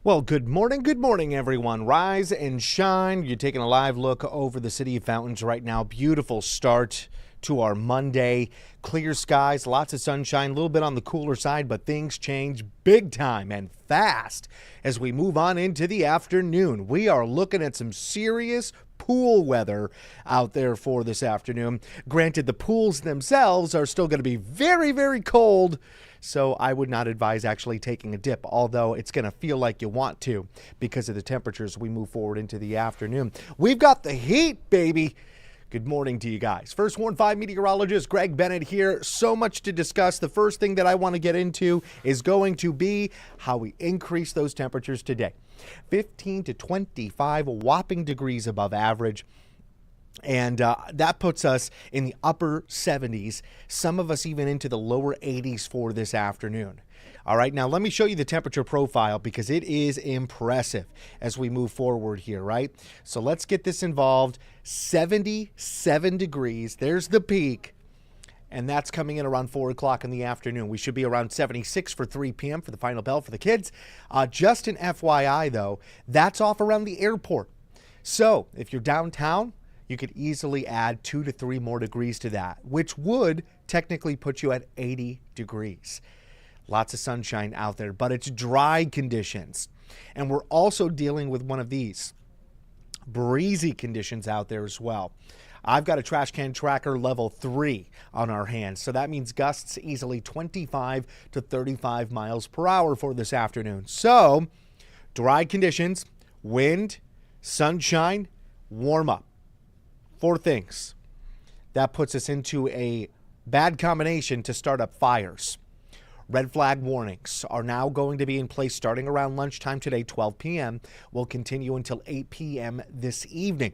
Well, good morning, everyone. Rise and shine. You're taking a live look over the city of Fountains right now. Beautiful start to our Monday. Clear skies, lots of sunshine, a little bit on the cooler side, but things change big time and fast as we move on into the afternoon. We are looking at some serious pool weather out there for this afternoon. Granted, the pools themselves are still going to be very, very cold, so I would not advise actually taking a dip, although it's going to feel like you want to because of the temperatures we move forward into the afternoon. We've got the heat, baby. Good morning to you guys. First Warn 5 meteorologist Greg Bennett here. So much to discuss. The first thing that I want to get into is going to be how we increase those temperatures today. 15 to 25 whopping degrees above average. And that puts us in the upper 70s, some of us even into the lower 80s for this afternoon. All right, now let me show you the temperature profile because it is impressive as we move forward here, right? So let's get this involved. 77 degrees, there's the peak, and that's coming in around 4 o'clock in the afternoon. We should be around 76 for 3 p.m. for the final bell for the kids. Just an FYI, though, that's off around the airport. So if you're downtown, you could easily add 2 to 3 more degrees to that, which would technically put you at 80 degrees. Lots of sunshine out there, but it's dry conditions. And we're also dealing with one of these breezy conditions out there as well. I've got a trash can tracker level 3 on our hands, so that means gusts easily 25 to 35 miles per hour for this afternoon. So, dry conditions, wind, sunshine, warm up. 4 things. That puts us into a bad combination to start up fires. Red flag warnings are now going to be in place starting around lunchtime today, 12 p.m. Will continue until 8 p.m. this evening.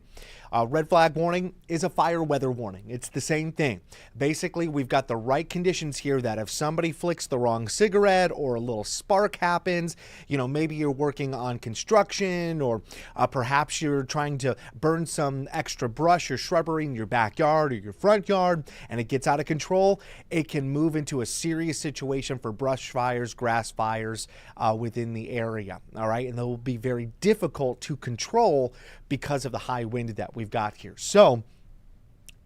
Red flag warning is a fire weather warning. It's the same thing. Basically, we've got the right conditions here that if somebody flicks the wrong cigarette or a little spark happens, maybe you're working on construction or perhaps you're trying to burn some extra brush or shrubbery in your backyard or your front yard and it gets out of control, it can move into a serious situation for brush fires, grass fires within the area. All right, and they will be very difficult to control because of the high wind that we've got here. So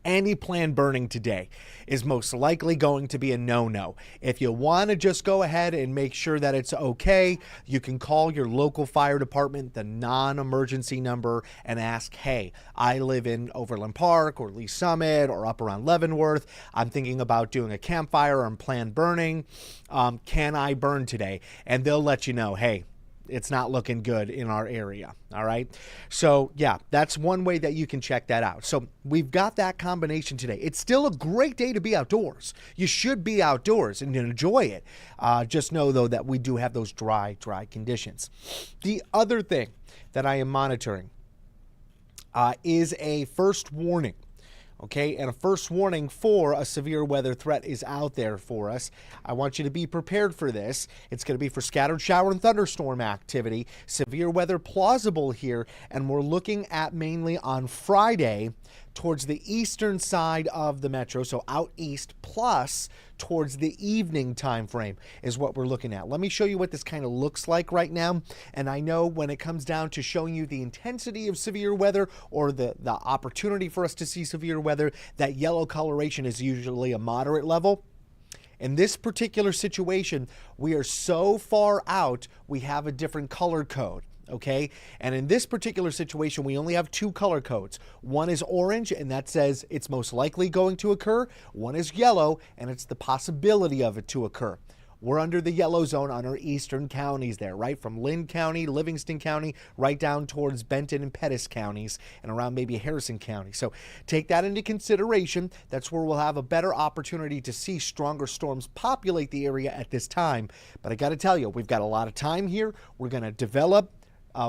any planned burning today is most likely going to be a no-no. If you want to just go ahead and make sure that it's okay, you can call your local fire department, the non-emergency number, and ask, hey, I live in Overland Park or Lee Summit or up around Leavenworth. I'm thinking about doing a campfire or planned burning. Can I burn today? And they'll let you know, hey, it's not looking good in our area. All right. So yeah, that's one way that you can check that out. So we've got that combination today. It's still a great day to be outdoors. You should be outdoors and enjoy it. Just know though that we do have those dry conditions. The other thing that I am monitoring is a first warning. Okay, and a first warning for a severe weather threat is out there for us. I want you to be prepared for this. It's going to be for scattered shower and thunderstorm activity. Severe weather plausible here, and we're looking at mainly on Friday towards the eastern side of the metro, so out east, plus towards the evening time frame is what we're looking at. Let me show you what this kind of looks like right now. And I know when it comes down to showing you the intensity of severe weather or the opportunity for us to see severe weather, that yellow coloration is usually a moderate level. In this particular situation, we are so far out, we have a different color code. Okay, and in this particular situation, we only have 2 color codes. One is orange, and that says it's most likely going to occur. One is yellow, and it's the possibility of it to occur. We're under the yellow zone on our eastern counties there, right? From Lynn County, Livingston County, right down towards Benton and Pettis counties, and around maybe Harrison County. So take that into consideration. That's where we'll have a better opportunity to see stronger storms populate the area at this time. But I got to tell you, we've got a lot of time here. We're going to develop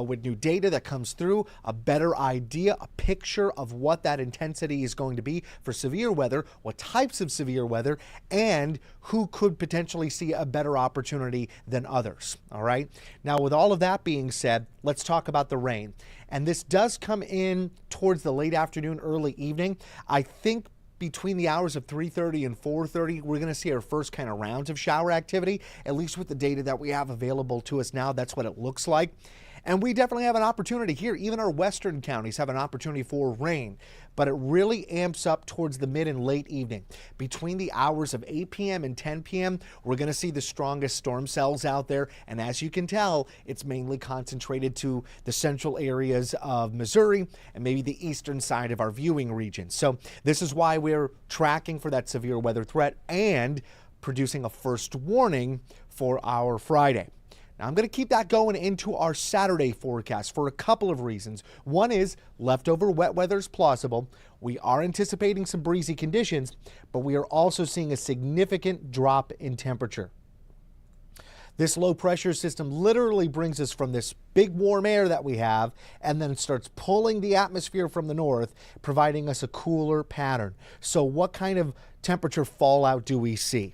with new data that comes through, a better idea, a picture of what that intensity is going to be for severe weather, what types of severe weather, and who could potentially see a better opportunity than others. All right. Now, with all of that being said, let's talk about the rain. And this does come in towards the late afternoon, early evening. I think between the hours of 3:30 and 4:30, we're going to see our first kind of rounds of shower activity, at least with the data that we have available to us now. That's what it looks like. And we definitely have an opportunity here. Even our western counties have an opportunity for rain, but it really amps up towards the mid and late evening. Between the hours of 8 p.m. and 10 p.m., we're going to see the strongest storm cells out there. And as you can tell, it's mainly concentrated to the central areas of Missouri and maybe the eastern side of our viewing region. So this is why we're tracking for that severe weather threat and producing a first warning for our Friday. Now, I'm going to keep that going into our Saturday forecast for a couple of reasons. One is leftover wet weather is plausible. We are anticipating some breezy conditions, but we are also seeing a significant drop in temperature. This low pressure system literally brings us from this big warm air that we have and then starts pulling the atmosphere from the north, providing us a cooler pattern. So what kind of temperature fallout do we see?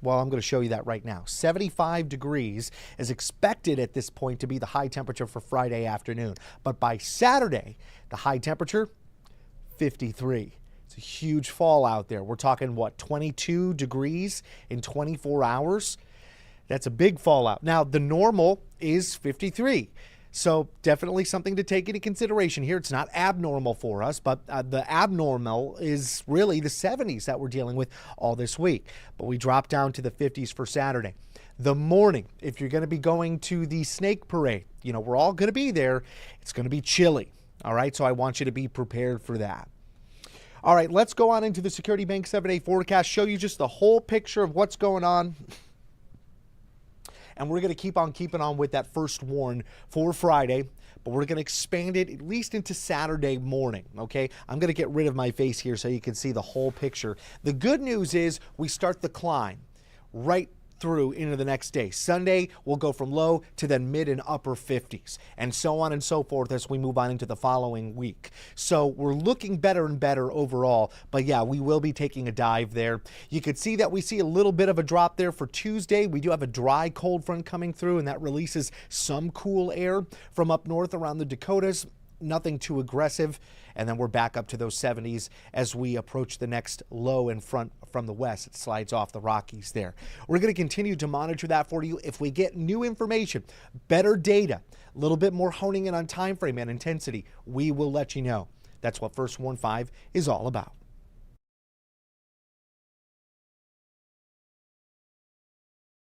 Well, I'm going to show you that right now. 75 degrees is expected at this point to be the high temperature for Friday afternoon. But by Saturday, the high temperature, 53. It's a huge fall out there. We're talking, what, 22 degrees in 24 hours? That's a big fallout. Now, the normal is 53. So definitely something to take into consideration here. It's not abnormal for us, but the abnormal is really the 70s that we're dealing with all this week. But we drop down to the 50s for Saturday. The morning, if you're going to be going to the snake parade, we're all going to be there. It's going to be chilly. All right, so I want you to be prepared for that. All right, let's go on into the Security Bank 7-day forecast, show you just the whole picture of what's going on. And we're going to keep on keeping on with that first warn for Friday, but we're going to expand it at least into Saturday morning, okay? I'm going to get rid of my face here so you can see the whole picture. The good news is we start the climb right through into the next day. Sunday, we'll go from low to then mid and upper 50s, and so on and so forth as we move on into the following week. So we're looking better and better overall, but yeah, we will be taking a dive there. You could see that we see a little bit of a drop there for Tuesday. We do have a dry cold front coming through, and that releases some cool air from up north around the Dakotas. Nothing too aggressive, and then we're back up to those 70s as we approach the next low in front from the west. It slides off the Rockies there. We're going to continue to monitor that for you. If we get new information, better data, a little bit more honing in on time frame and intensity, we will let you know. That's what First Warn 5 is all about.